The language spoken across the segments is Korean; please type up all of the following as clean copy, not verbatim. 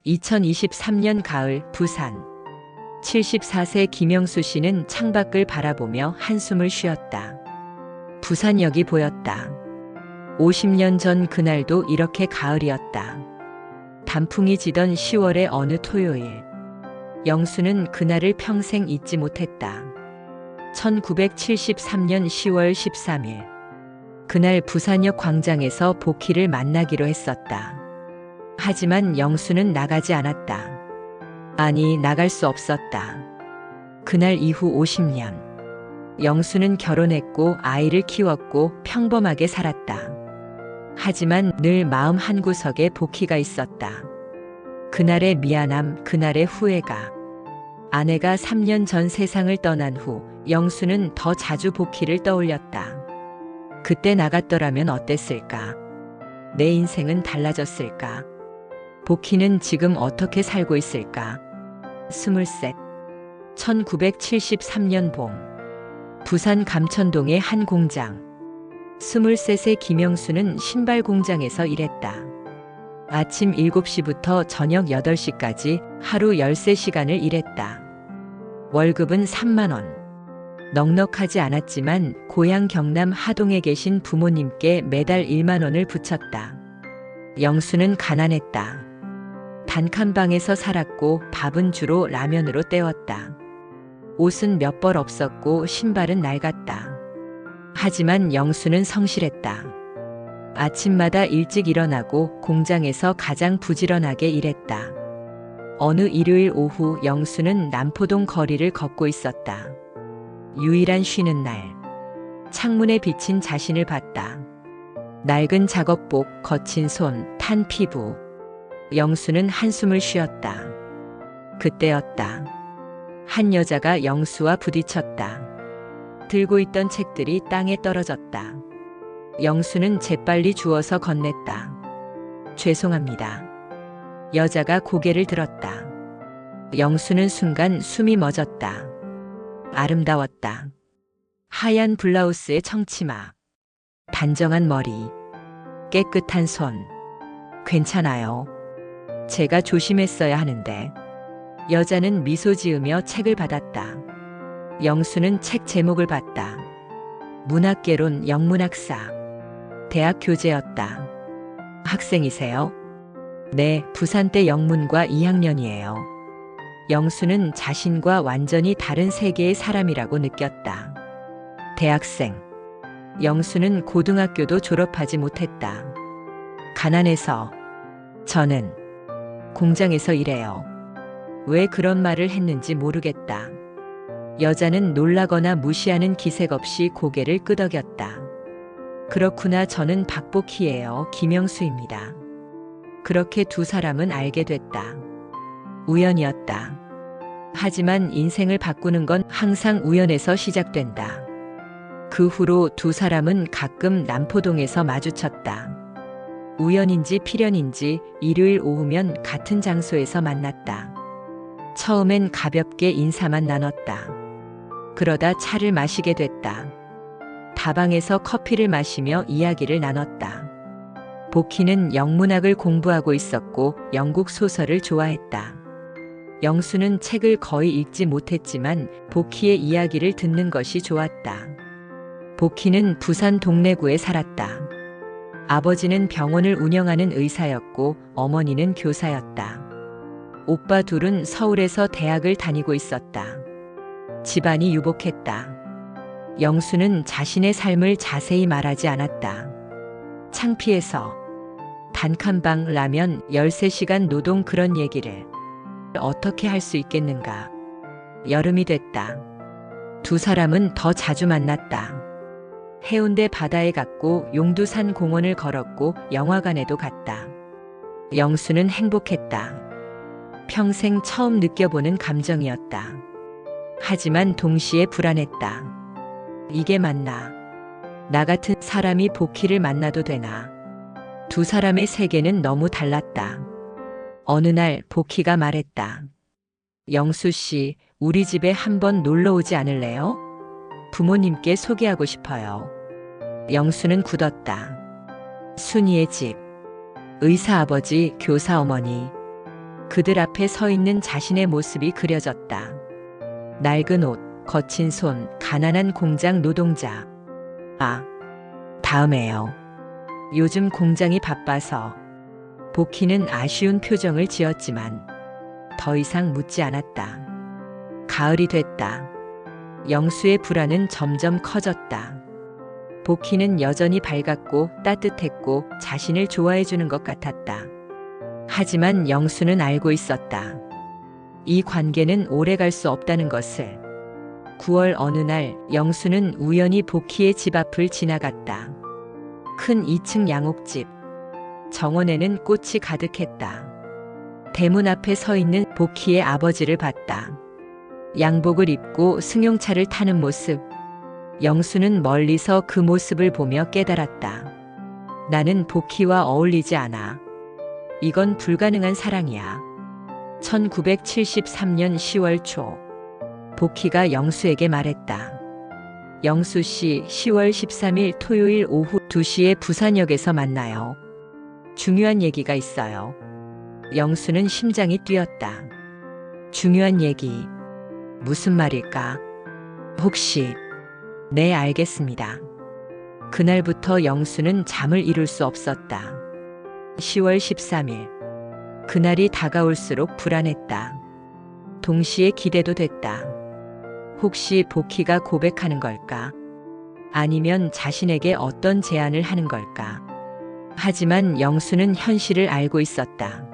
2023년 가을 부산. 74세 김영수 씨는 창밖을 바라보며 한숨을 쉬었다. 부산역이 보였다. 50년 전 그날도 이렇게 가을이었다. 단풍이 지던 10월의 어느 토요일. 영수는 그날을 평생 잊지 못했다. 1973년 10월 13일. 그날 부산역 광장에서 복희를 만나기로 했었다. 하지만 영수는 나가지 않았다. 아니, 나갈 수 없었다. 그날 이후 50년. 영수는 결혼했고 아이를 키웠고 평범하게 살았다. 하지만 늘 마음 한구석에 복희가 있었다. 그날의 미안함, 그날의 후회가. 아내가 3년 전 세상을 떠난 후 영수는 더 자주 복희를 떠올렸다. 그때 나갔더라면 어땠을까? 내 인생은 달라졌을까? 복희는 지금 어떻게 살고 있을까? 23. 1973년 봄. 부산 감천동의 한 공장. 23세 김영수는 신발 공장에서 일했다. 아침 7시부터 저녁 8시까지 하루 13시간을 일했다. 월급은 3만 원. 넉넉하지 않았지만 고향 경남 하동에 계신 부모님께 매달 1만 원을 붙였다. 영수는 가난했다. 단칸방에서 살았고 밥은 주로 라면으로 때웠다. 옷은 몇 벌 없었고 신발은 낡았다. 하지만 영수는 성실했다. 아침마다 일찍 일어나고 공장에서 가장 부지런하게 일했다. 어느 일요일 오후 영수는 남포동 거리를 걷고 있었다. 유일한 쉬는 날. 창문에 비친 자신을 봤다. 낡은 작업복, 거친 손, 탄 피부. 영수는 한숨을 쉬었다. 그때였다. 한 여자가 영수와 부딪혔다. 들고 있던 책들이 땅에 떨어졌다. 영수는 재빨리 주워서 건넸다. 죄송합니다. 여자가 고개를 들었다. 영수는 순간 숨이 멎었다. 아름다웠다. 하얀 블라우스에 청치마. 단정한 머리. 깨끗한 손. 괜찮아요. 제가 조심했어야 하는데. 여자는 미소 지으며 책을 받았다. 영수는 책 제목을 봤다. 문학개론 영문학사. 대학 교재였다. 학생이세요? 네, 부산대 영문과 2학년이에요. 영수는 자신과 완전히 다른 세계의 사람이라고 느꼈다. 대학생. 영수는 고등학교도 졸업하지 못했다. 가난해서. 저는 공장에서 일해요. 왜 그런 말을 했는지 모르겠다. 여자는 놀라거나 무시하는 기색 없이 고개를 끄덕였다. 그렇구나, 저는 박복희예요. 김영수입니다. 그렇게 두 사람은 알게 됐다. 우연이었다. 하지만 인생을 바꾸는 건 항상 우연에서 시작된다. 그 후로 두 사람은 가끔 남포동에서 마주쳤다. 우연인지 필연인지 일요일 오후면 같은 장소에서 만났다. 처음엔 가볍게 인사만 나눴다. 그러다 차를 마시게 됐다. 다방에서 커피를 마시며 이야기를 나눴다. 복희는 영문학을 공부하고 있었고 영국 소설을 좋아했다. 영수는 책을 거의 읽지 못했지만 복희의 이야기를 듣는 것이 좋았다. 복희는 부산 동래구에 살았다. 아버지는 병원을 운영하는 의사였고 어머니는 교사였다. 오빠 둘은 서울에서 대학을 다니고 있었다. 집안이 유복했다. 영수는 자신의 삶을 자세히 말하지 않았다. 창피해서. 단칸방, 라면, 13시간 노동, 그런 얘기를 어떻게 할 수 있겠는가. 여름이 됐다. 두 사람은 더 자주 만났다. 해운대 바다에 갔고 용두산 공원을 걸었고 영화관에도 갔다. 영수는 행복했다. 평생 처음 느껴보는 감정이었다. 하지만 동시에 불안했다. 이게 맞나? 나 같은 사람이 복희를 만나도 되나? 두 사람의 세계는 너무 달랐다. 어느 날 복희가 말했다. 영수 씨, 우리 집에 한번 놀러 오지 않을래요? 부모님께 소개하고 싶어요. 영수는 굳었다. 순이의 집. 의사 아버지, 교사 어머니. 그들 앞에 서 있는 자신의 모습이 그려졌다. 낡은 옷, 거친 손, 가난한 공장 노동자. 아, 다음에요. 요즘 공장이 바빠서. 복희는 아쉬운 표정을 지었지만 더 이상 묻지 않았다. 가을이 됐다. 영수의 불안은 점점 커졌다. 복희는 여전히 밝았고 따뜻했고 자신을 좋아해 주는 것 같았다. 하지만 영수는 알고 있었다. 이 관계는 오래 갈 수 없다는 것을. 9월 어느 날 영수는 우연히 복희의 집 앞을 지나갔다. 큰 2층 양옥집. 정원에는 꽃이 가득했다. 대문 앞에 서 있는 복희의 아버지를 봤다. 양복을 입고 승용차를 타는 모습. 영수는 멀리서 그 모습을 보며 깨달았다. 나는 복희와 어울리지 않아. 이건 불가능한 사랑이야. 1973년 10월 초. 복희가 영수에게 말했다. 영수 씨, 10월 13일 토요일 오후 2시에 부산역에서 만나요. 중요한 얘기가 있어요. 영수는 심장이 뛰었다. 중요한 얘기. 무슨 말일까? 혹시. 네, 알겠습니다. 그날부터 영수는 잠을 이룰 수 없었다. 10월 13일. 그날이 다가올수록 불안했다. 동시에 기대도 됐다. 혹시 복희가 고백하는 걸까? 아니면 자신에게 어떤 제안을 하는 걸까? 하지만 영수는 현실을 알고 있었다.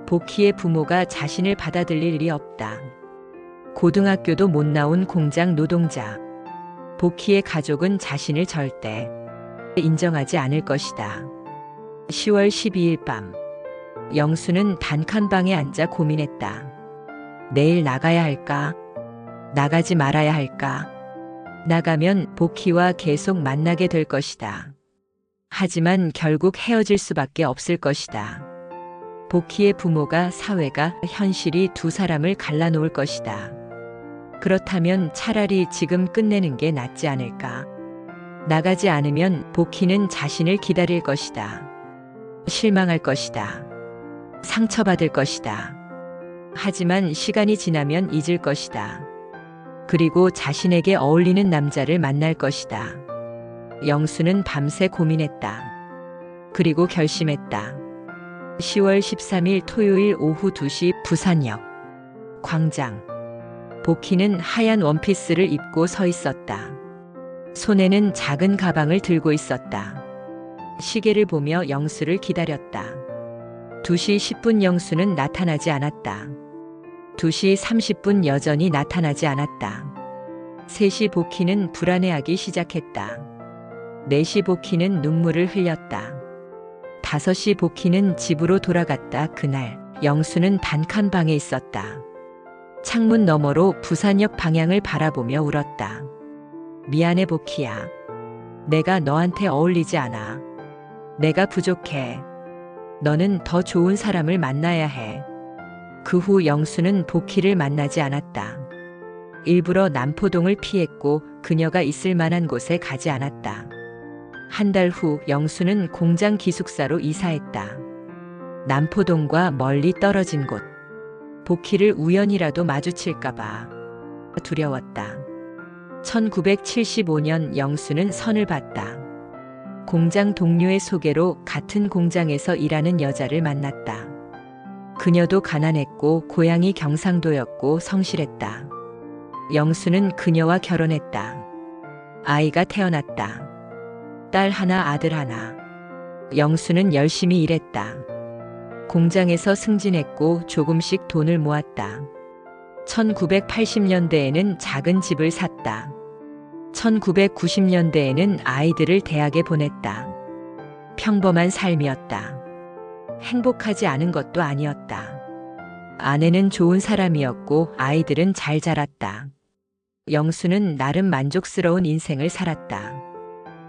복희의 부모가 자신을 받아들일 일이 없다. 고등학교도 못 나온 공장 노동자. 복희의 가족은 자신을 절대 인정하지 않을 것이다. 10월 12일 밤. 영수는 단칸방에 앉아 고민했다. 내일 나가야 할까? 나가지 말아야 할까? 나가면 복희와 계속 만나게 될 것이다. 하지만 결국 헤어질 수밖에 없을 것이다. 복희의 부모가, 사회가, 현실이 두 사람을 갈라놓을 것이다. 그렇다면 차라리 지금 끝내는 게 낫지 않을까? 나가지 않으면 복희는 자신을 기다릴 것이다. 실망할 것이다. 상처받을 것이다. 하지만 시간이 지나면 잊을 것이다. 그리고 자신에게 어울리는 남자를 만날 것이다. 영수는 밤새 고민했다. 그리고 결심했다. 10월 13일 토요일 오후 2시 부산역 광장. 복희는 하얀 원피스를 입고 서 있었다. 손에는 작은 가방을 들고 있었다. 시계를 보며 영수를 기다렸다. 2시 10분 영수는 나타나지 않았다. 2시 30분 여전히 나타나지 않았다. 3시 복희는 불안해하기 시작했다. 4시 복희는 눈물을 흘렸다. 5시 복희는 집으로 돌아갔다. 그날 영수는 단칸방에 있었다. 창문 너머로 부산역 방향을 바라보며 울었다. 미안해 복희야. 내가 너한테 어울리지 않아. 내가 부족해. 너는 더 좋은 사람을 만나야 해. 그 후 영수는 복희를 만나지 않았다. 일부러 남포동을 피했고 그녀가 있을 만한 곳에 가지 않았다. 한 달 후 영수는 공장 기숙사로 이사했다. 남포동과 멀리 떨어진 곳. 복희를 우연이라도 마주칠까봐 두려웠다. 1975년 영수는 선을 봤다. 공장 동료의 소개로 같은 공장에서 일하는 여자를 만났다. 그녀도 가난했고 고향이 경상도였고 성실했다. 영수는 그녀와 결혼했다. 아이가 태어났다. 딸 하나, 아들 하나. 영수는 열심히 일했다. 공장에서 승진했고 조금씩 돈을 모았다. 1980년대에는 작은 집을 샀다. 1990년대에는 아이들을 대학에 보냈다. 평범한 삶이었다. 행복하지 않은 것도 아니었다. 아내는 좋은 사람이었고 아이들은 잘 자랐다. 영수는 나름 만족스러운 인생을 살았다.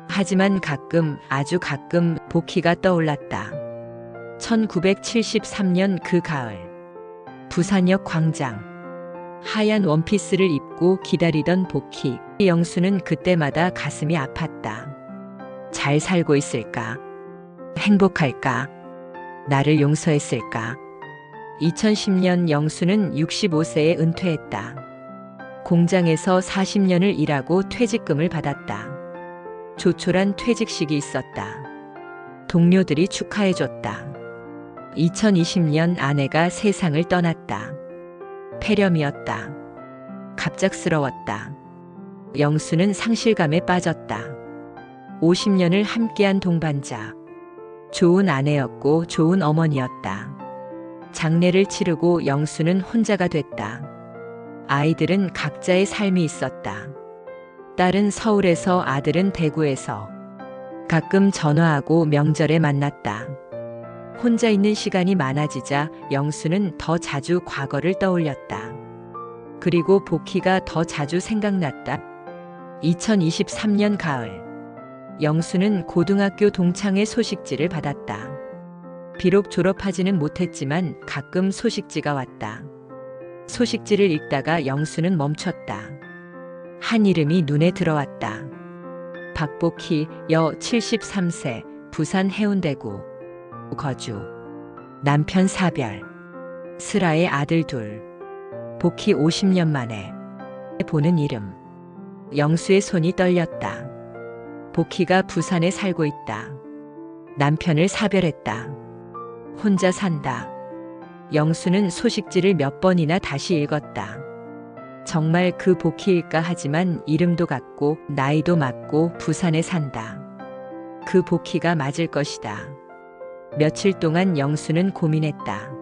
하지만 가끔, 아주 가끔 복희가 떠올랐다. 1973년 그 가을. 부산역 광장. 하얀 원피스를 입고 기다리던 복희. 영수는 그때마다 가슴이 아팠다. 잘 살고 있을까? 행복할까? 나를 용서했을까? 2010년 영수는 65세에 은퇴했다. 공장에서 40년을 일하고 퇴직금을 받았다. 조촐한 퇴직식이 있었다. 동료들이 축하해줬다. 2020년 아내가 세상을 떠났다. 폐렴이었다. 갑작스러웠다. 영수는 상실감에 빠졌다. 50년을 함께한 동반자. 좋은 아내였고 좋은 어머니였다. 장례를 치르고 영수는 혼자가 됐다. 아이들은 각자의 삶이 있었다. 딸은 서울에서 아들은 대구에서. 가끔 전화하고 명절에 만났다. 혼자 있는 시간이 많아지자 영수는 더 자주 과거를 떠올렸다. 그리고 복희가 더 자주 생각났다. 2023년 가을. 영수는 고등학교 동창회 소식지를 받았다. 비록 졸업하지는 못했지만 가끔 소식지가 왔다. 소식지를 읽다가 영수는 멈췄다. 한 이름이 눈에 들어왔다. 박복희, 여 73세, 부산 해운대구 거주. 남편 사별. 슬아의 아들 둘. 복희 50년 만에 보는 이름. 영수의 손이 떨렸다. 복희가 부산에 살고 있다. 남편을 사별했다. 혼자 산다. 영수는 소식지를 몇 번이나 다시 읽었다. 정말 그 복희일까 하지만 이름도 같고 나이도 맞고 부산에 산다. 그 복희가 맞을 것이다. 며칠 동안 영수는 고민했다.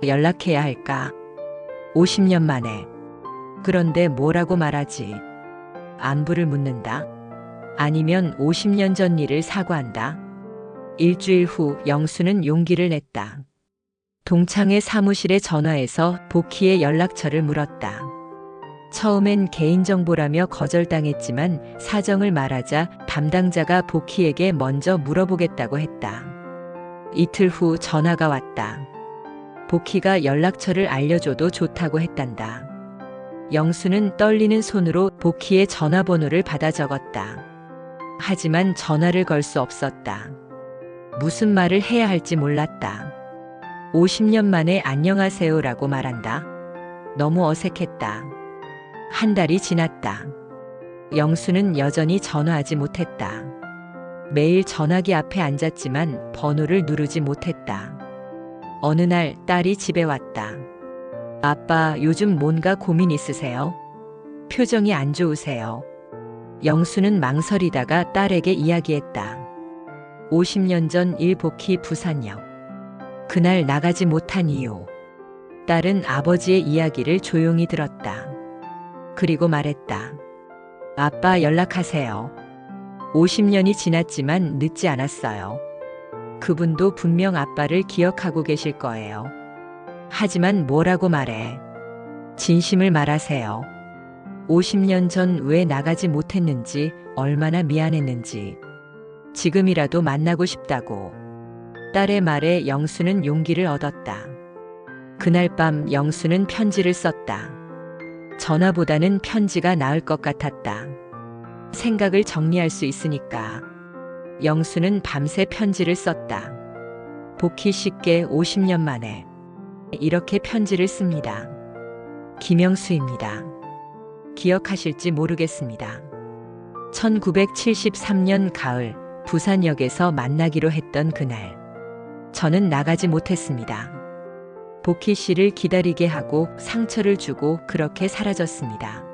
연락해야 할까? 50년 만에. 그런데 뭐라고 말하지? 안부를 묻는다? 아니면 50년 전 일을 사과한다? 일주일 후 영수는 용기를 냈다. 동창회 사무실에 전화해서 복희의 연락처를 물었다. 처음엔 개인정보라며 거절당했지만 사정을 말하자 담당자가 복희에게 먼저 물어보겠다고 했다. 이틀 후 전화가 왔다. 복희가 연락처를 알려줘도 좋다고 했단다. 영수는 떨리는 손으로 복희의 전화번호를 받아 적었다. 하지만 전화를 걸 수 없었다. 무슨 말을 해야 할지 몰랐다. 50년 만에 안녕하세요라고 말한다. 너무 어색했다. 한 달이 지났다. 영수는 여전히 전화하지 못했다. 매일 전화기 앞에 앉았지만 번호를 누르지 못했다. 어느 날 딸이 집에 왔다. 아빠, 요즘 뭔가 고민 있으세요? 표정이 안 좋으세요. 영수는 망설이다가 딸에게 이야기했다. 50년 전 일복희 부산역. 그날 나가지 못한 이유. 딸은 아버지의 이야기를 조용히 들었다. 그리고 말했다. 아빠 연락하세요. 50년이 지났지만 늦지 않았어요. 그분도 분명 아빠를 기억하고 계실 거예요. 하지만 뭐라고 말해? 진심을 말하세요. 50년 전 왜 나가지 못했는지, 얼마나 미안했는지. 지금이라도 만나고 싶다고. 딸의 말에 영수는 용기를 얻었다. 그날 밤 영수는 편지를 썼다. 전화보다는 편지가 나을 것 같았다. 생각을 정리할 수 있으니까. 영수는 밤새 편지를 썼다. 복희 씨께 50년 만에 이렇게 편지를 씁니다. 김영수입니다. 기억하실지 모르겠습니다. 1973년 가을 부산역에서 만나기로 했던 그날. 저는 나가지 못했습니다. 복희 씨를 기다리게 하고 상처를 주고 그렇게 사라졌습니다.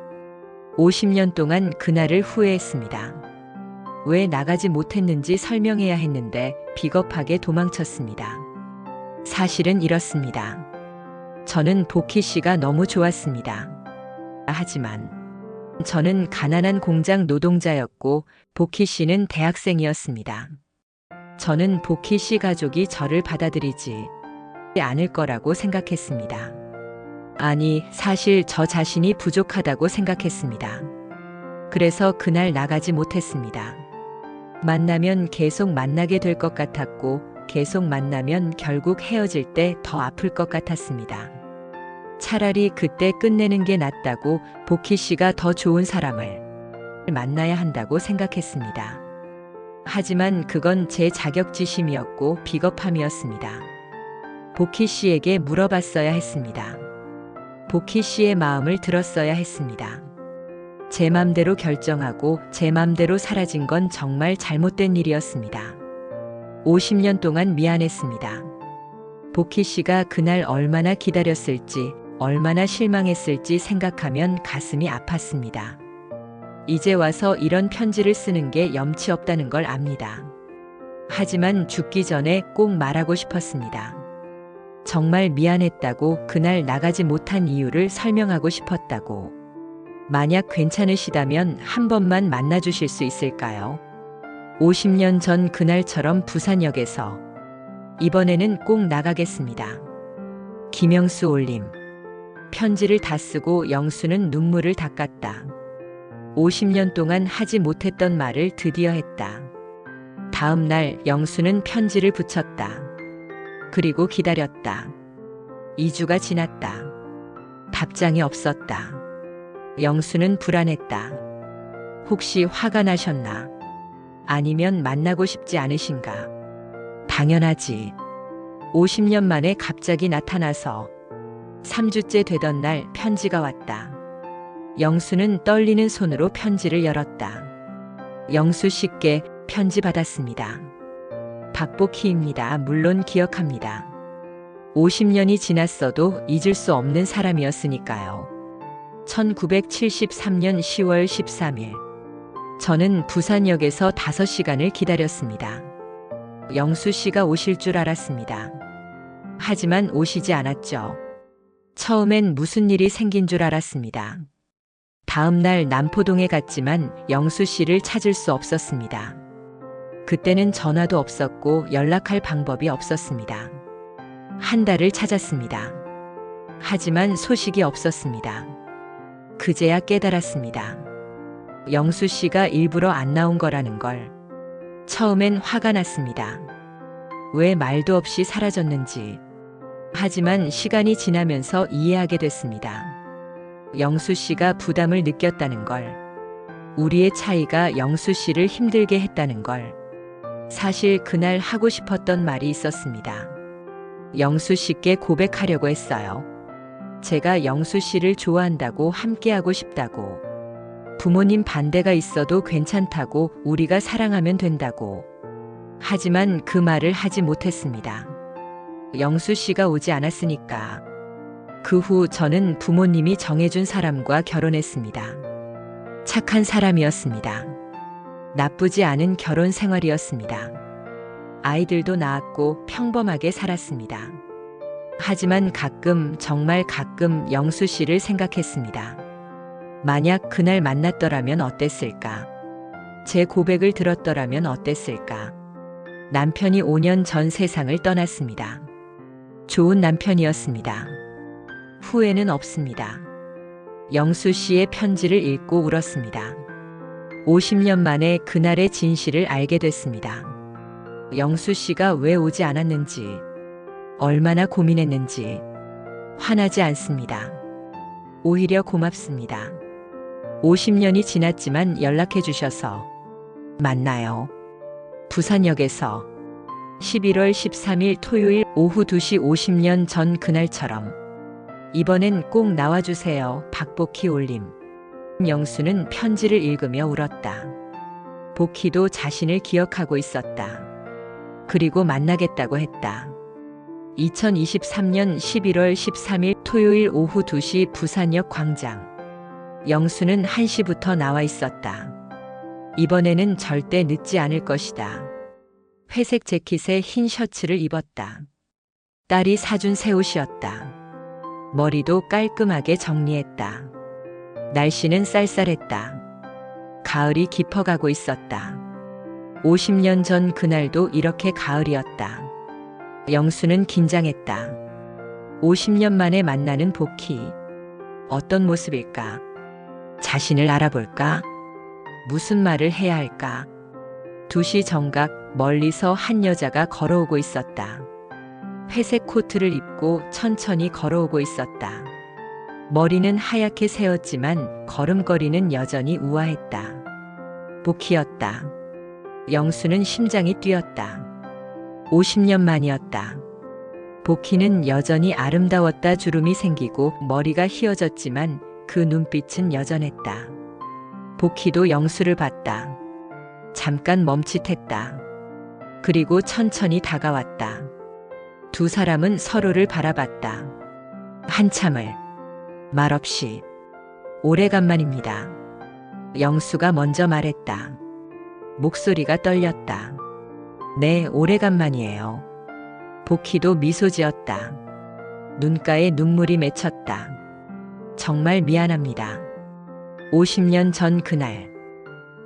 50년 동안 그날을 후회했습니다. 왜 나가지 못했는지 설명해야 했는데 비겁하게 도망쳤습니다. 사실은 이렇습니다. 저는 복희 씨가 너무 좋았습니다. 하지만 저는 가난한 공장 노동자였고 복희 씨는 대학생이었습니다. 저는 복희 씨 가족이 저를 받아들이지 않을 거라고 생각했습니다. 아니, 사실 저 자신이 부족하다고 생각했습니다. 그래서 그날 나가지 못했습니다. 만나면 계속 만나게 될 것 같았고, 계속 만나면 결국 헤어질 때 더 아플 것 같았습니다. 차라리 그때 끝내는 게 낫다고 복희 씨가 더 좋은 사람을 만나야 한다고 생각했습니다. 하지만 그건 제 자격지심이었고 비겁함이었습니다. 복희 씨에게 물어봤어야 했습니다. 복희 씨의 마음을 들었어야 했습니다. 제 맘대로 결정하고 제 맘대로 사라진 건 정말 잘못된 일이었습니다. 50년 동안 미안했습니다. 복희 씨가 그날 얼마나 기다렸을지, 얼마나 실망했을지 생각하면 가슴이 아팠습니다. 이제 와서 이런 편지를 쓰는 게 염치 없다는 걸 압니다. 하지만 죽기 전에 꼭 말하고 싶었습니다. 정말 미안했다고, 그날 나가지 못한 이유를 설명하고 싶었다고. 만약 괜찮으시다면 한 번만 만나주실 수 있을까요? 50년 전 그날처럼 부산역에서. 이번에는 꼭 나가겠습니다. 김영수 올림. 편지를 다 쓰고 영수는 눈물을 닦았다. 50년 동안 하지 못했던 말을 드디어 했다. 다음 날 영수는 편지를 붙였다. 그리고 기다렸다. 2주가 지났다. 답장이 없었다. 영수는 불안했다. 혹시 화가 나셨나? 아니면 만나고 싶지 않으신가? 당연하지. 50년 만에 갑자기 나타나서 3주째 되던 날 편지가 왔다. 영수는 떨리는 손으로 편지를 열었다. 영수 씨께 편지 받았습니다. 박복희입니다. 물론 기억합니다. 50년이 지났어도 잊을 수 없는 사람이었으니까요. 1973년 10월 13일. 저는 부산역에서 5시간을 기다렸습니다. 영수 씨가 오실 줄 알았습니다. 하지만 오시지 않았죠. 처음엔 무슨 일이 생긴 줄 알았습니다. 다음 날 남포동에 갔지만 영수 씨를 찾을 수 없었습니다. 그때는 전화도 없었고 연락할 방법이 없었습니다. 한 달을 찾았습니다. 하지만 소식이 없었습니다. 그제야 깨달았습니다. 영수 씨가 일부러 안 나온 거라는 걸. 처음엔 화가 났습니다. 왜 말도 없이 사라졌는지. 하지만 시간이 지나면서 이해하게 됐습니다. 영수 씨가 부담을 느꼈다는 걸. 우리의 차이가 영수 씨를 힘들게 했다는 걸. 사실 그날 하고 싶었던 말이 있었습니다. 영수 씨께 고백하려고 했어요. 제가 영수 씨를 좋아한다고, 함께하고 싶다고. 부모님 반대가 있어도 괜찮다고, 우리가 사랑하면 된다고. 하지만 그 말을 하지 못했습니다. 영수 씨가 오지 않았으니까. 그 후 저는 부모님이 정해준 사람과 결혼했습니다. 착한 사람이었습니다. 나쁘지 않은 결혼 생활이었습니다. 아이들도 낳았고 평범하게 살았습니다. 하지만 가끔, 정말 가끔 영수 씨를 생각했습니다. 만약 그날 만났더라면 어땠을까? 제 고백을 들었더라면 어땠을까? 남편이 5년 전 세상을 떠났습니다. 좋은 남편이었습니다. 후회는 없습니다. 영수 씨의 편지를 읽고 울었습니다. 50년 만에 그날의 진실을 알게 됐습니다. 영수 씨가 왜 오지 않았는지, 얼마나 고민했는지. 화나지 않습니다. 오히려 고맙습니다. 50년이 지났지만 연락해 주셔서. 만나요. 부산역에서. 11월 13일 토요일 오후 2시. 50년 전 그날처럼. 이번엔 꼭 나와주세요. 박복희 올림. 영수는 편지를 읽으며 울었다. 복희도 자신을 기억하고 있었다. 그리고 만나겠다고 했다. 2023년 11월 13일 토요일 오후 2시 부산역 광장. 영수는 1시부터 나와 있었다. 이번에는 절대 늦지 않을 것이다. 회색 재킷에 흰 셔츠를 입었다. 딸이 사준 새 옷이었다. 머리도 깔끔하게 정리했다. 날씨는 쌀쌀했다. 가을이 깊어가고 있었다. 50년 전 그날도 이렇게 가을이었다. 영수는 긴장했다. 50년 만에 만나는 복희. 어떤 모습일까? 자신을 알아볼까? 무슨 말을 해야 할까? 2시 정각. 멀리서 한 여자가 걸어오고 있었다. 회색 코트를 입고 천천히 걸어오고 있었다. 머리는 하얗게 세었지만 걸음걸이는 여전히 우아했다. 복희였다. 영수는 심장이 뛰었다. 50년 만이었다. 복희는 여전히 아름다웠다. 주름이 생기고 머리가 휘어졌지만 그 눈빛은 여전했다. 복희도 영수를 봤다. 잠깐 멈칫했다. 그리고 천천히 다가왔다. 두 사람은 서로를 바라봤다. 한참을 말없이. 오래간만입니다. 영수가 먼저 말했다. 목소리가 떨렸다. 네, 오래간만이에요. 복희도 미소 지었다. 눈가에 눈물이 맺혔다. 정말 미안합니다. 50년 전 그날.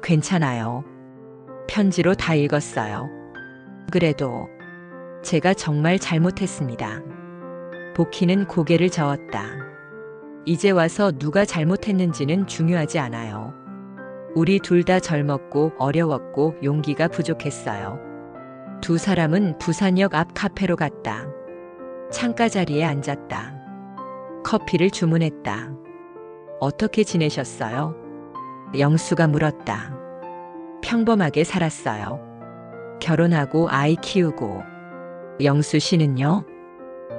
괜찮아요. 편지로 다 읽었어요. 그래도 제가 정말 잘못했습니다. 복희는 고개를 저었다. 이제 와서 누가 잘못했는지는 중요하지 않아요. 우리 둘 다 젊었고 어려웠고 용기가 부족했어요. 두 사람은 부산역 앞 카페로 갔다. 창가 자리에 앉았다. 커피를 주문했다. 어떻게 지내셨어요? 영수가 물었다. 평범하게 살았어요. 결혼하고 아이 키우고. 영수 씨는요?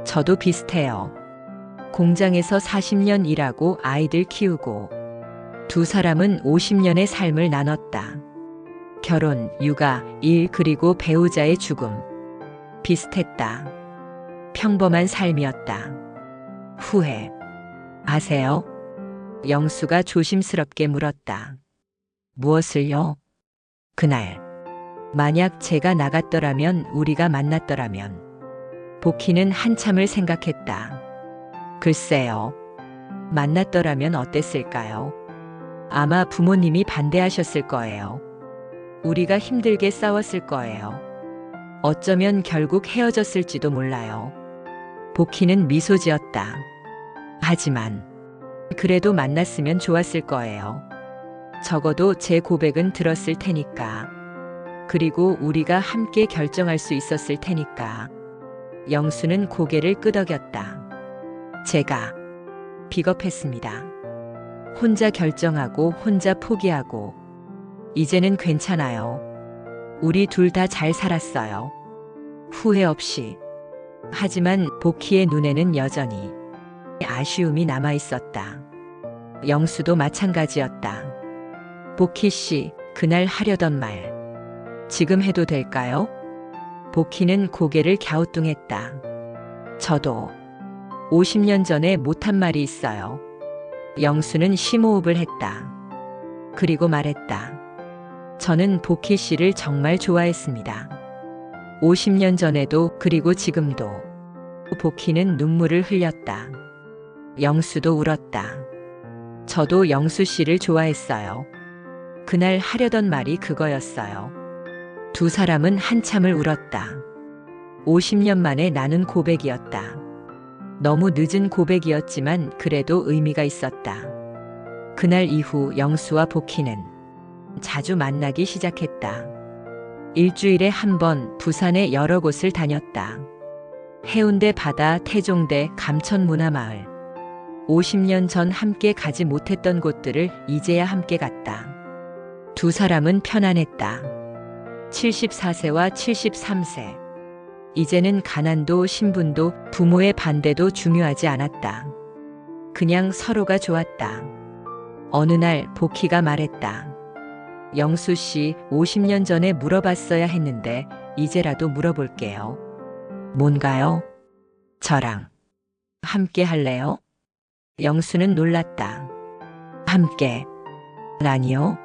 저도 비슷해요. 공장에서 40년 일하고 아이들 키우고. 두 사람은 50년의 삶을 나눴다. 결혼, 육아, 일 그리고 배우자의 죽음. 비슷했다. 평범한 삶이었다. 후회 아세요? 영수가 조심스럽게 물었다. 무엇을요? 그날. 만약 제가 나갔더라면, 우리가 만났더라면. 복희는 한참을 생각했다. 글쎄요. 만났더라면 어땠을까요? 아마 부모님이 반대하셨을 거예요. 우리가 힘들게 싸웠을 거예요. 어쩌면 결국 헤어졌을지도 몰라요. 복희는 미소 지었다. 하지만 그래도 만났으면 좋았을 거예요. 적어도 제 고백은 들었을 테니까. 그리고 우리가 함께 결정할 수 있었을 테니까. 영수는 고개를 끄덕였다. 제가 비겁했습니다. 혼자 결정하고 혼자 포기하고. 이제는 괜찮아요. 우리 둘 다 잘 살았어요. 후회 없이. 하지만 복희의 눈에는 여전히 아쉬움이 남아 있었다. 영수도 마찬가지였다. 복희 씨, 그날 하려던 말 지금 해도 될까요? 복희는 고개를 갸우뚱했다. 저도 50년 전에 못한 말이 있어요. 영수는 심호흡을 했다. 그리고 말했다. 저는 복희 씨를 정말 좋아했습니다. 50년 전에도 그리고 지금도. 복희는 눈물을 흘렸다. 영수도 울었다. 저도 영수 씨를 좋아했어요. 그날 하려던 말이 그거였어요. 두 사람은 한참을 울었다. 50년 만에 나눈 고백이었다. 너무 늦은 고백이었지만 그래도 의미가 있었다. 그날 이후 영수와 복희는 자주 만나기 시작했다. 일주일에 한 번 부산의 여러 곳을 다녔다. 해운대 바다, 태종대, 감천문화마을. 50년 전 함께 가지 못했던 곳들을 이제야 함께 갔다. 두 사람은 편안했다. 74세와 73세. 이제는 가난도 신분도 부모의 반대도 중요하지 않았다. 그냥 서로가 좋았다. 어느 날 복희가 말했다. 영수 씨, 50년 전에 물어봤어야 했는데 이제라도 물어볼게요. 뭔가요? 저랑 함께 할래요? 영수는 놀랐다. 함께? 아니요.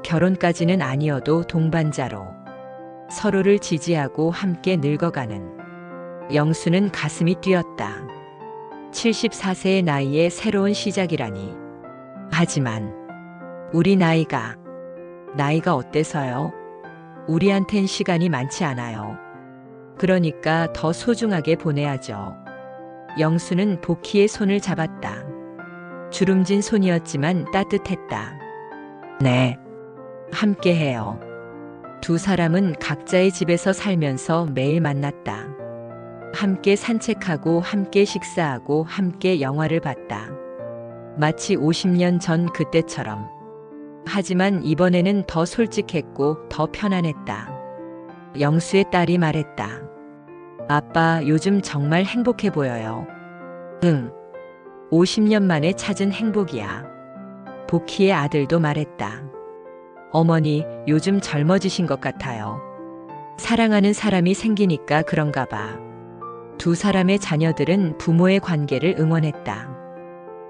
결혼까지는 아니어도 동반자로. 서로를 지지하고 함께 늙어가는. 영수는 가슴이 뛰었다. 74세의 나이에 새로운 시작이라니. 하지만 우리 나이가 어때서요? 우리한텐 시간이 많지 않아요. 그러니까 더 소중하게 보내야죠. 영수는 복희의 손을 잡았다. 주름진 손이었지만 따뜻했다. 네, 함께해요. 두 사람은 각자의 집에서 살면서 매일 만났다. 함께 산책하고 함께 식사하고 함께 영화를 봤다. 마치 50년 전 그때처럼. 하지만 이번에는 더 솔직했고 더 편안했다. 영수의 딸이 말했다. 아빠, 요즘 정말 행복해 보여요. 응. 50년 만에 찾은 행복이야. 복희의 아들도 말했다. 어머니, 요즘 젊어지신 것 같아요. 사랑하는 사람이 생기니까 그런가 봐. 두 사람의 자녀들은 부모의 관계를 응원했다.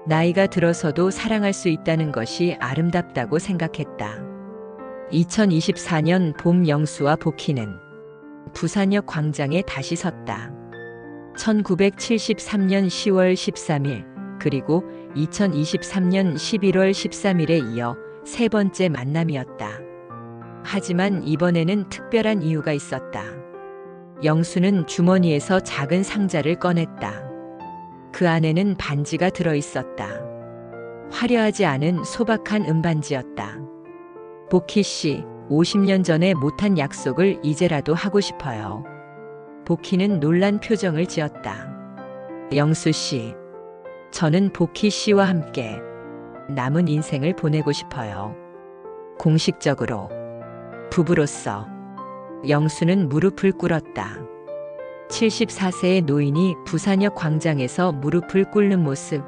나이가 들어서도 사랑할 수 있다는 것이 아름답다고 생각했다. 2024년 봄, 영수와 복희는 부산역 광장에 다시 섰다. 1973년 10월 13일 그리고 2023년 11월 13일에 이어 세 번째 만남이었다. 하지만 이번에는 특별한 이유가 있었다. 영수는 주머니에서 작은 상자를 꺼냈다. 그 안에는 반지가 들어 있었다. 화려하지 않은 소박한 은반지였다. 복희 씨, 50년 전에 못한 약속을 이제라도 하고 싶어요. 복희는 놀란 표정을 지었다. 영수 씨, 저는 복희 씨와 함께 남은 인생을 보내고 싶어요. 공식적으로 부부로서. 영수는 무릎을 꿇었다. 74세의 노인이 부산역 광장에서 무릎을 꿇는 모습.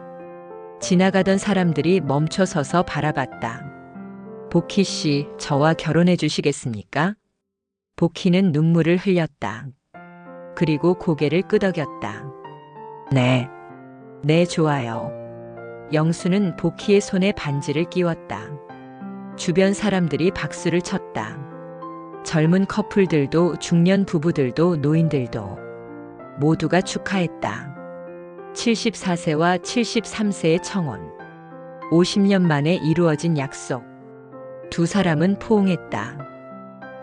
지나가던 사람들이 멈춰서서 바라봤다. 복희 씨, 저와 결혼해 주시겠습니까? 복희는 눈물을 흘렸다. 그리고 고개를 끄덕였다. 네. 네, 좋아요. 영수는 복희의 손에 반지를 끼웠다. 주변 사람들이 박수를 쳤다. 젊은 커플들도 중년 부부들도 노인들도 모두가 축하했다. 74세와 73세의 청혼. 50년 만에 이루어진 약속. 두 사람은 포옹했다.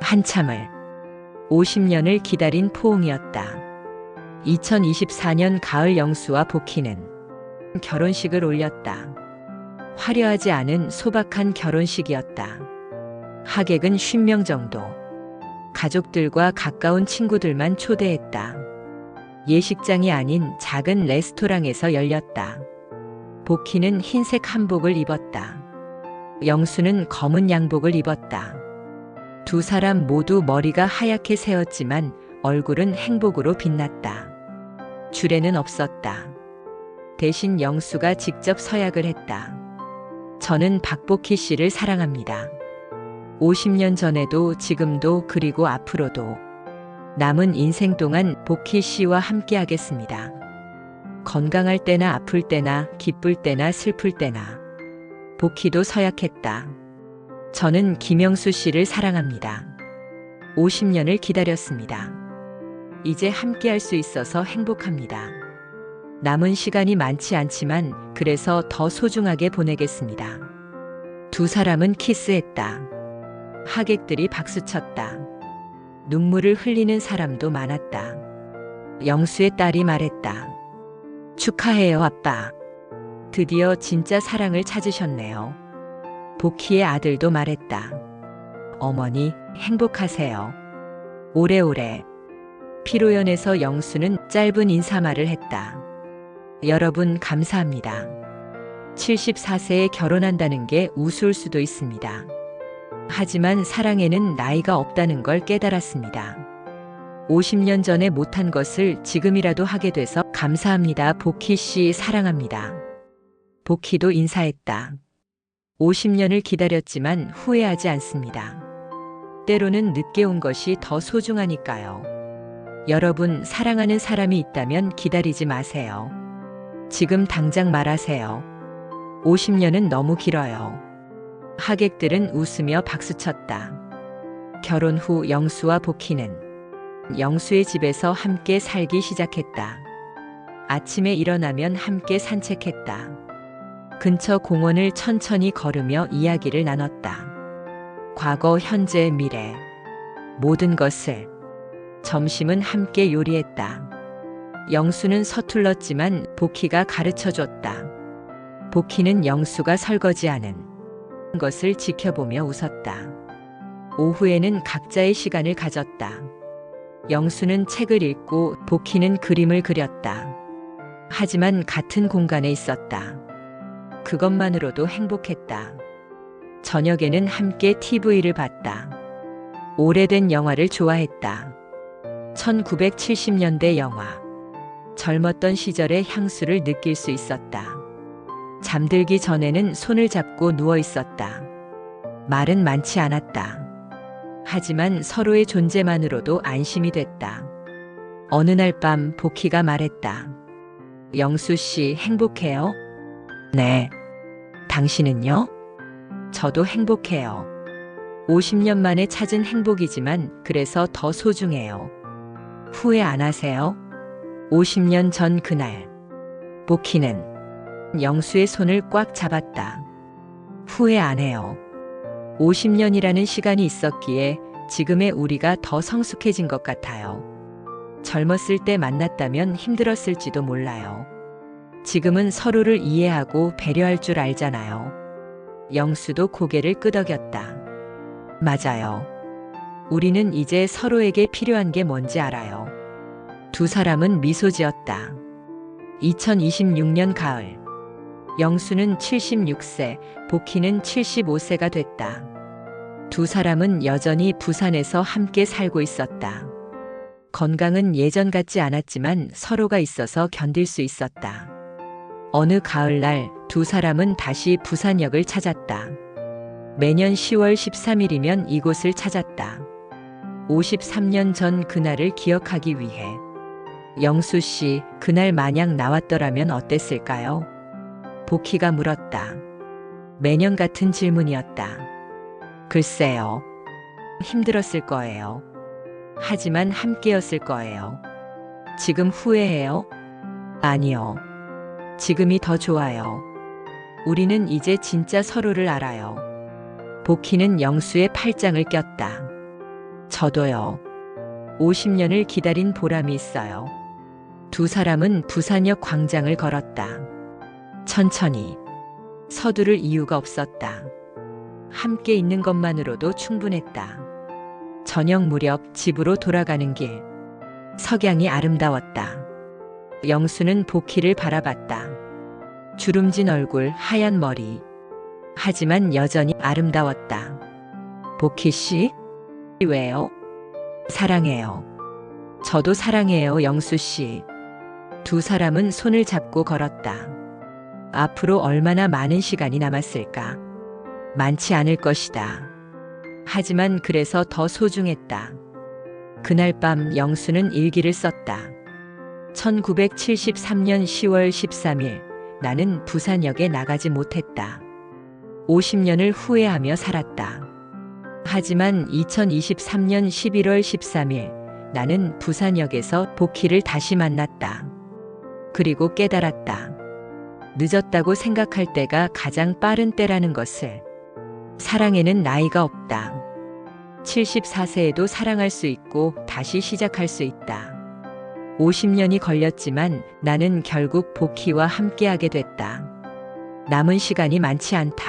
한참을 50년을 기다린 포옹이었다. 2024년 가을 영수와 복희는 결혼식을 올렸다. 화려하지 않은 소박한 결혼식이었다. 하객은 50명 정도. 가족들과 가까운 친구들만 초대했다. 예식장이 아닌 작은 레스토랑에서 열렸다. 복희는 흰색 한복을 입었다. 영수는 검은 양복을 입었다. 두 사람 모두 머리가 하얗게 새었지만 얼굴은 행복으로 빛났다. 주례는 없었다. 대신 영수가 직접 서약을 했다. 저는 박복희 씨를 사랑합니다. 50년 전에도 지금도 그리고 앞으로도 남은 인생 동안 복희 씨와 함께 하겠습니다. 건강할 때나 아플 때나 기쁠 때나 슬플 때나. 복희도 서약했다. 저는 김영수 씨를 사랑합니다. 50년을 기다렸습니다. 이제 함께 할 수 있어서 행복합니다. 남은 시간이 많지 않지만 그래서 더 소중하게 보내겠습니다. 두 사람은 키스했다. 하객들이 박수쳤다. 눈물을 흘리는 사람도 많았다. 영수의 딸이 말했다. 축하해요, 아빠. 드디어 진짜 사랑을 찾으셨네요. 복희의 아들도 말했다. 어머니, 행복하세요. 오래오래. 피로연에서 영수는 짧은 인사말을 했다. 여러분, 감사합니다. 74세에 결혼한다는 게 우스울 수도 있습니다. 하지만 사랑에는 나이가 없다는 걸 깨달았습니다. 50년 전에 못한 것을 지금이라도 하게 돼서 감사합니다. 복희 씨, 사랑합니다. 복희도 인사했다. 50년을 기다렸지만 후회하지 않습니다. 때로는 늦게 온 것이 더 소중하니까요. 여러분, 사랑하는 사람이 있다면 기다리지 마세요. 지금 당장 말하세요. 50년은 너무 길어요. 하객들은 웃으며 박수쳤다. 결혼 후 영수와 복희는 영수의 집에서 함께 살기 시작했다. 아침에 일어나면 함께 산책했다. 근처 공원을 천천히 걸으며 이야기를 나눴다. 과거, 현재, 미래. 모든 것을. 점심은 함께 요리했다. 영수는 서툴렀지만 복희가 가르쳐줬다. 복희는 영수가 설거지하는 것을 지켜보며 웃었다. 오후에는 각자의 시간을 가졌다. 영수는 책을 읽고 복희는 그림을 그렸다. 하지만 같은 공간에 있었다. 그것만으로도 행복했다. 저녁에는 함께 TV를 봤다. 오래된 영화를 좋아했다. 1970년대 영화. 젊었던 시절의 향수를 느낄 수 있었다. 잠들기 전에는 손을 잡고 누워 있었다. 말은 많지 않았다. 하지만 서로의 존재만으로도 안심이 됐다. 어느 날 밤 복희가 말했다. 영수 씨 행복해요? 네. 당신은요? 저도 행복해요. 50년 만에 찾은 행복이지만 그래서 더 소중해요. 후회 안 하세요? 50년 전 그날. 복희는 영수의 손을 꽉 잡았다. 후회 안 해요. 50년이라는 시간이 있었기에 지금의 우리가 더 성숙해진 것 같아요. 젊었을 때 만났다면 힘들었을지도 몰라요. 지금은 서로를 이해하고 배려할 줄 알잖아요. 영수도 고개를 끄덕였다. 맞아요. 우리는 이제 서로에게 필요한 게 뭔지 알아요. 두 사람은 미소 지었다. 2026년 가을. 영수는 76세, 복희는 75세가 됐다. 두 사람은 여전히 부산에서 함께 살고 있었다. 건강은 예전 같지 않았지만 서로가 있어서 견딜 수 있었다. 어느 가을날 두 사람은 다시 부산역을 찾았다. 매년 10월 13일이면 이곳을 찾았다. 53년 전 그날을 기억하기 위해. 영수 씨, 그날 만약 나왔더라면 어땠을까요? 복희가 물었다. 매년 같은 질문이었다. 글쎄요. 힘들었을 거예요. 하지만 함께였을 거예요. 지금 후회해요? 아니요. 지금이 더 좋아요. 우리는 이제 진짜 서로를 알아요. 복희는 영수의 팔짱을 꼈다. 저도요. 50년을 기다린 보람이 있어요. 두 사람은 부산역 광장을 걸었다. 천천히. 서두를 이유가 없었다. 함께 있는 것만으로도 충분했다. 저녁 무렵 집으로 돌아가는 길. 석양이 아름다웠다. 영수는 복희를 바라봤다. 주름진 얼굴, 하얀 머리. 하지만 여전히 아름다웠다. 복희 씨? 왜요? 사랑해요. 저도 사랑해요, 영수 씨. 두 사람은 손을 잡고 걸었다. 앞으로 얼마나 많은 시간이 남았을까? 많지 않을 것이다. 하지만 그래서 더 소중했다. 그날 밤 영수는 일기를 썼다. 1973년 10월 13일, 나는 부산역에 나가지 못했다. 50년을 후회하며 살았다. 하지만 2023년 11월 13일, 나는 부산역에서 복희를 다시 만났다. 그리고 깨달았다. 늦었다고 생각할 때가 가장 빠른 때라는 것을. 사랑에는 나이가 없다. 74세에도 사랑할 수 있고 다시 시작할 수 있다. 50년이 걸렸지만 나는 결국 복희와 함께하게 됐다. 남은 시간이 많지 않다.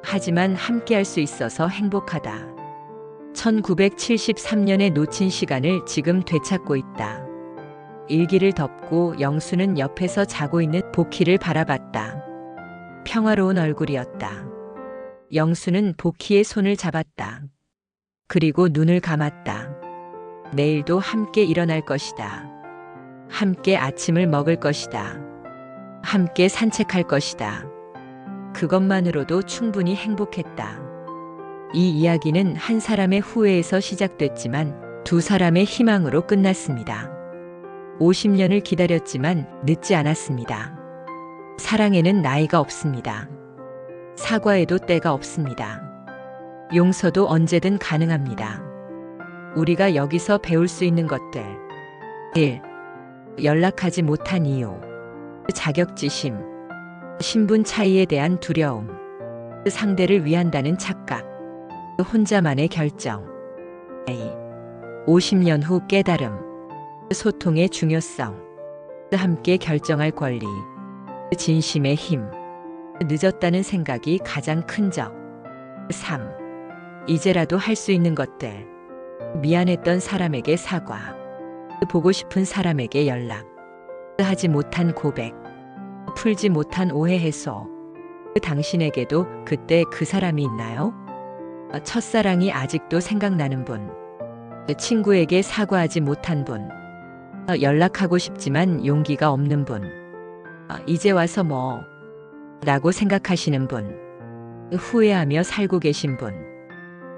하지만 함께할 수 있어서 행복하다. 1973년에 놓친 시간을 지금 되찾고 있다. 일기를 덮고 영수는 옆에서 자고 있는 복희를 바라봤다. 평화로운 얼굴이었다. 영수는 복희의 손을 잡았다. 그리고 눈을 감았다. 내일도 함께 일어날 것이다. 함께 아침을 먹을 것이다. 함께 산책할 것이다. 그것만으로도 충분히 행복했다. 이 이야기는 한 사람의 후회에서 시작됐지만 두 사람의 희망으로 끝났습니다. 50년을 기다렸지만 늦지 않았습니다. 사랑에는 나이가 없습니다. 사과에도 때가 없습니다. 용서도 언제든 가능합니다. 우리가 여기서 배울 수 있는 것들. 1. 연락하지 못한 이유. 자격지심. 신분 차이에 대한 두려움. 상대를 위한다는 착각. 혼자만의 결정. 50년 후 깨달음. 소통의 중요성. 함께 결정할 권리. 진심의 힘. 늦었다는 생각이 가장 큰 적. 3. 이제라도 할 수 있는 것들. 미안했던 사람에게 사과. 보고 싶은 사람에게 연락. 하지 못한 고백. 풀지 못한 오해 해소. 당신에게도 그때 그 사람이 있나요? 첫사랑이 아직도 생각나는 분. 친구에게 사과하지 못한 분. 연락하고 싶지만 용기가 없는 분. 이제 와서 뭐? 라고 생각하시는 분. 후회하며 살고 계신 분.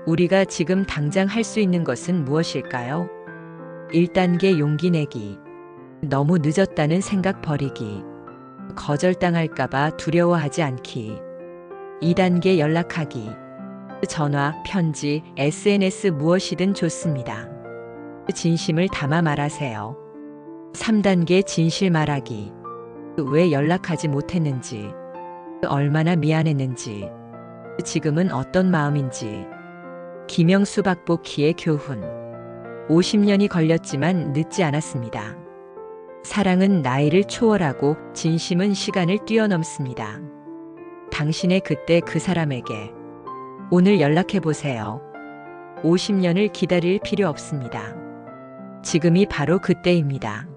우리가 지금 당장 할 수 있는 것은 무엇일까요? 1단계 용기 내기. 너무 늦었다는 생각 버리기. 거절당할까봐 두려워하지 않기. 2단계 연락하기. 전화, 편지, SNS 무엇이든 좋습니다. 진심을 담아 말하세요. 3단계 진실 말하기. 왜 연락하지 못했는지, 얼마나 미안했는지, 지금은 어떤 마음인지. 김영수 박복희의 교훈. 50년이 걸렸지만 늦지 않았습니다. 사랑은 나이를 초월하고 진심은 시간을 뛰어넘습니다. 당신의 그때 그 사람에게 오늘 연락해 보세요. 50년을 기다릴 필요 없습니다. 지금이 바로 그때입니다.